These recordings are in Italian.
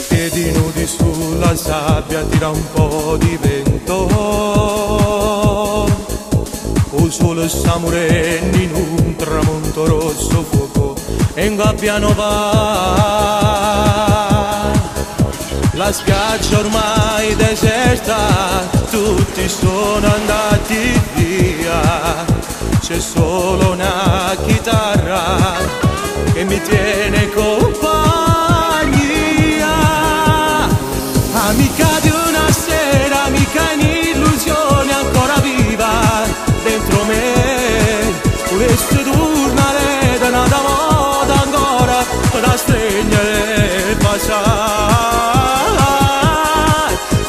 Piedi nudi sulla sabbia, tira un po' di vento. Il sole sta morendo in un tramonto rosso fuoco e ingabbiano va. La spiaggia ormai deserta, tutti sono andati via. C'è solo una chitarra che mi tiene compagnia. Amica di una sera, amica in illusione ancora viva dentro me. Vorresti tornare da una volta ancora da stringere e passare,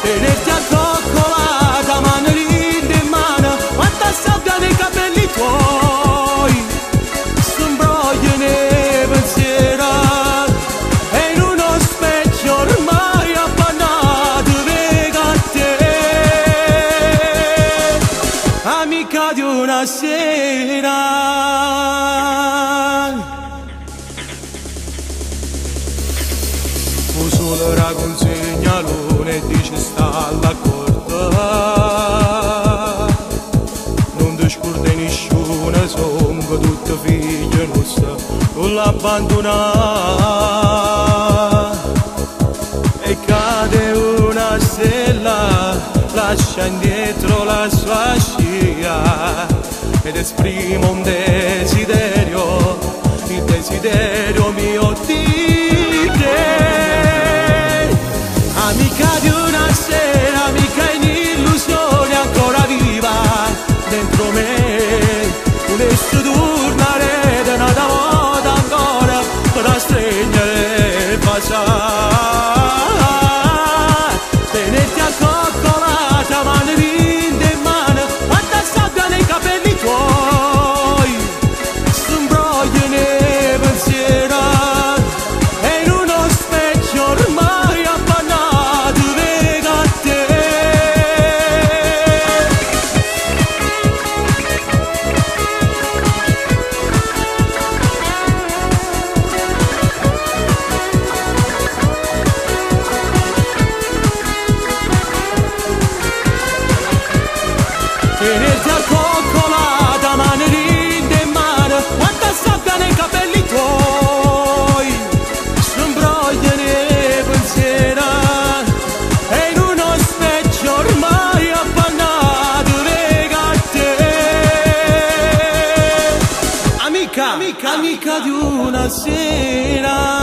tenerti accoccolata, mano in mano, quanta sabbia nei capelli tuoi, sembroglio nei pensieri, e in uno specchio ormai appannato vedo a te, amica di una sera. Il sole raconsegna l'una e dice sta alla corda, non ti scordi nessuno, sono tutte figlie nostre, non l'abbandonare. E cade una stella, lascia indietro la sua scia ed esprime un desiderio, il desiderio mio di te. Amica di una sera, amica in illusione ancora viva dentro me. Vorresti tornare da una volta ancora da stringere e passare, tenerti accoccolata, mano in mano, quanta sabbia nei capelli tuoi, sembroglio nei pensieri, e in uno specchio ormai appannato vedo a te. Tenerti accoccolata, mano in mano, quanta sabbia nei capelli tuoi, sembroglio nei pensieri, e in uno specchio ormai appannato vedo a te. Amica, amica, amica di una sera.